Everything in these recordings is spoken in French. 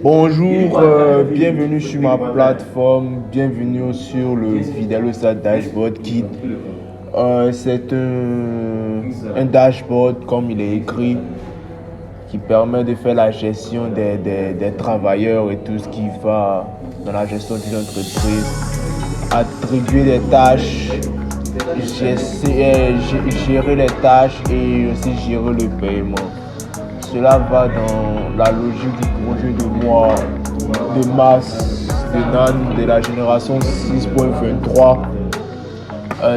Bonjour, bienvenue sur ma plateforme, bienvenue sur le Fidelosa Dashboard Kit. C'est un dashboard comme il est écrit qui permet de faire la gestion des travailleurs et tout ce qui va dans la gestion d'une entreprise, attribuer des tâches, gérer les tâches et aussi gérer le paiement. Cela va dans la logique du projet de mois de mars de NAN de la génération 6.23.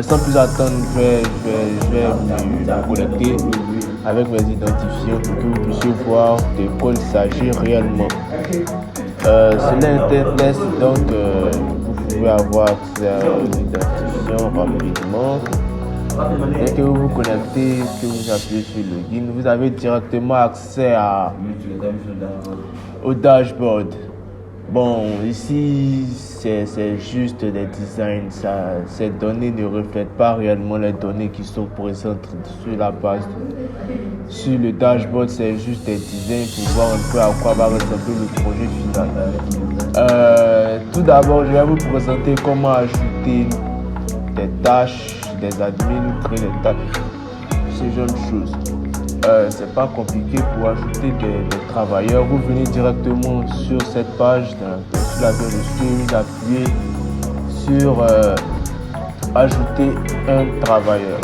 Sans plus attendre, je vais me connecter avec mes identifiants pour que vous puissiez voir de quoi il s'agit réellement. C'est l'intertest, donc vous pouvez avoir accès aux identifiants rapidement. Dès que vous vous connectez, que vous appuyez sur Login, vous avez directement accès au dashboard. Bon, ici, c'est juste des designs. Ces données ne reflètent pas réellement les données qui sont présentes sur la base. Sur le dashboard, c'est juste des designs pour voir un peu à quoi va ressembler le projet final. Tout d'abord, je vais vous présenter comment ajouter des tâches, des admins, créer des tâches, ce genre de choses. C'est pas compliqué pour ajouter des travailleurs. Vous venez directement sur cette page, sur laquelle je suis, vous appuyez sur ajouter un travailleur.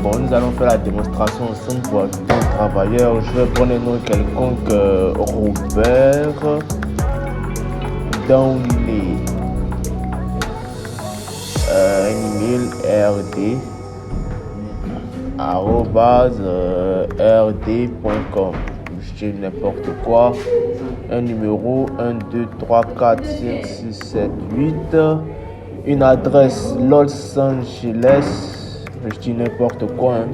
Bon, nous allons faire la démonstration ensemble pour ajouter un travailleur. Je vais prendre un nom quelconque, Robert Downey. Un email rd @rd.com. Je dis n'importe quoi. Un numéro 1 2 3 4 5 6 7 8. Une adresse Los Angeles. Je dis n'importe quoi.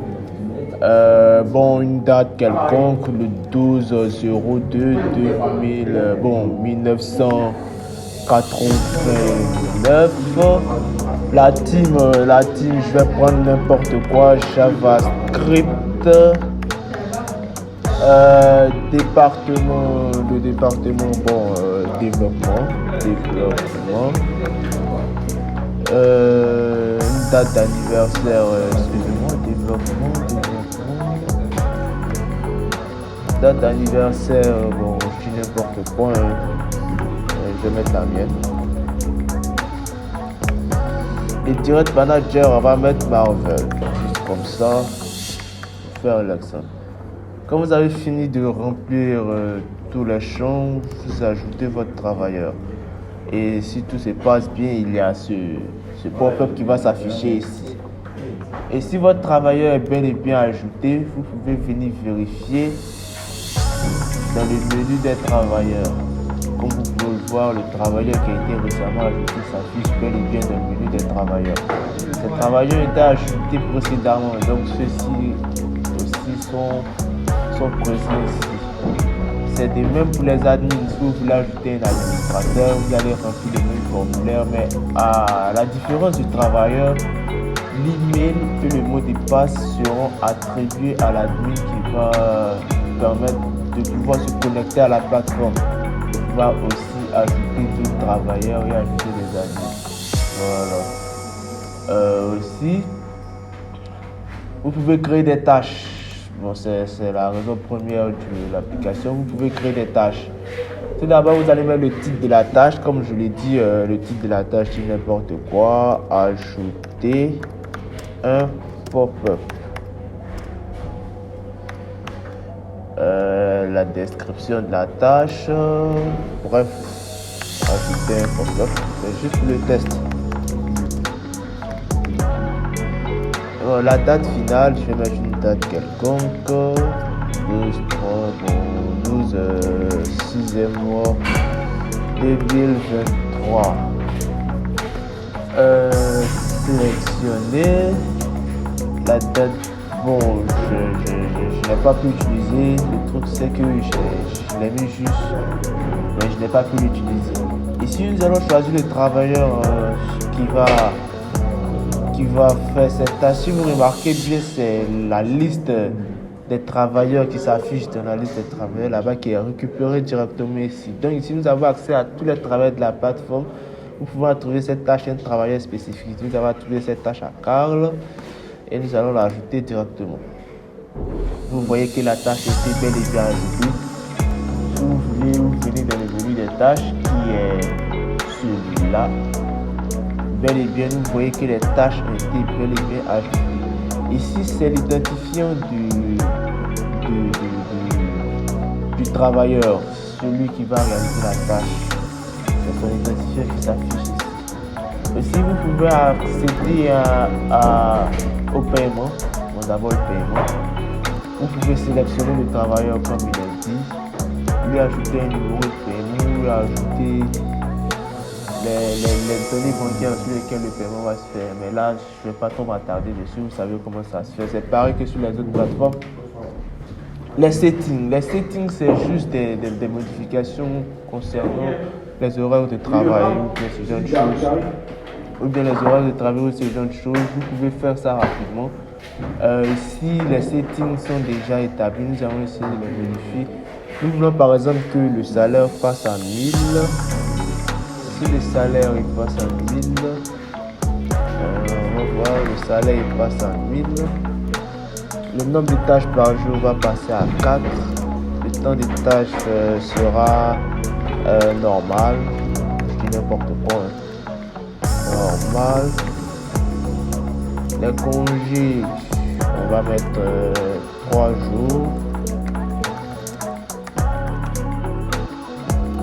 Bon, une date quelconque, le 12/02/2000, 1989. La team, je vais prendre n'importe quoi, JavaScript. Département, développement. Une date d'anniversaire, développement. Date d'anniversaire, bon, je dis n'importe quoi. Je vais mettre la mienne. Et Direct Manager, on va mettre Marvel. Juste comme ça. Faire l'accent. Quand vous avez fini de remplir tous les champs, vous ajoutez votre travailleur. Et si tout se passe bien, il y a ce pop-up qui va s'afficher ici. Et si votre travailleur est bel et bien ajouté, vous pouvez venir vérifier dans le menu des travailleurs. Comme vous pouvez le voir, le travailleur qui a été récemment ajouté s'affiche bel et bien dans le menu des travailleurs. Ces travailleurs étaient ajoutés précédemment, donc ceux-ci aussi sont présents ici. C'est de même pour les admins. Si vous voulez ajouter un administrateur, vous allez remplir le même formulaire, mais à la différence du travailleur, l'email et le mot de passe seront attribués à l'admin qui va permettre de pouvoir se connecter à la plateforme. Il va aussi ajouter d'autres travailleurs et ajouter des admins. Voilà. Aussi, vous pouvez créer des tâches. Bon, c'est la raison première de l'application. Vous pouvez créer des tâches. Tout d'abord, vous allez mettre le titre de la tâche. Comme je l'ai dit, le titre de la tâche, c'est n'importe quoi. Ajouter un pop-up. La description de la tâche. Bref, ajouter un pop-up. C'est juste le test. La date finale, je vais mettre une date quelconque. 12 6e mois 2023. Sélectionner la date. Bon, je n'ai pas pu utiliser. Le truc, c'est que je l'ai mis juste, mais je n'ai pas pu l'utiliser. Ici, nous allons choisir le travailleur qui va faire cette tâche. Si vous remarquez bien, c'est la liste des travailleurs qui s'affiche dans la liste des travailleurs là-bas qui est récupéré directement ici. Donc ici, nous avons accès à tous les travailleurs de la plateforme. Nous pouvons trouver cette tâche un travailleur spécifique. Nous avons trouvé cette tâche à Carl et nous allons l'ajouter directement. Vous voyez que la tâche était bel et bien ajoutée. Si vous voulez, vous venez dans le menu des tâches qui est celui-là. Bel et bien, vous voyez que les tâches ont été bel et bien ajoutées. Ici, c'est l'identifiant du travailleur, celui qui va réaliser la tâche. C'est son identifiant qui s'affiche ici. Aussi, vous pouvez accéder au paiement. Bon, d'abord le paiement. Vous pouvez sélectionner le travailleur comme il est dit, lui ajouter un numéro de paiement, lui ajouter les données bancaires sur lesquelles le paiement va se faire. Mais là, je ne vais pas trop m'attarder dessus, vous savez comment ça se fait. C'est pareil que sur les autres plateformes. Les settings, c'est juste des modifications concernant les horaires de travail ou bien ce genre de choses. Ou bien les horaires de travail ou ce genre de choses. Vous pouvez faire ça rapidement. Ici, les settings sont déjà établis. Nous allons essayer de les modifier. Nous voulons par exemple que le salaire passe à 1000. Si le salaire il passe à 1000, on va voir le salaire il passe à 1000. Le nombre de tâches par jour va passer à 4. Le temps de tâches sera normal. Je dis n'importe quoi. Normal. Les congés, on va mettre 3 jours.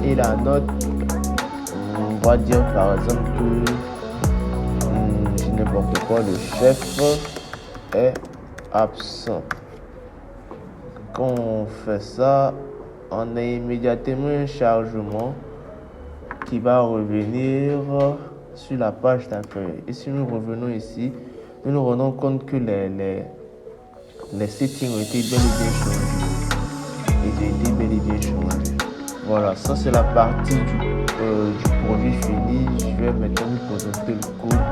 Et la note, on va dire par exemple que je dis n'importe quoi, le chef est absent. Quand on fait ça, on a immédiatement un chargement qui va revenir sur la page d'accueil. Et si nous revenons ici, nous nous rendons compte que les settings ont été bel et bien changés. Ils ont été bel et bien changés. Voilà, ça c'est la partie du produit fini. Je vais maintenant vous présenter le code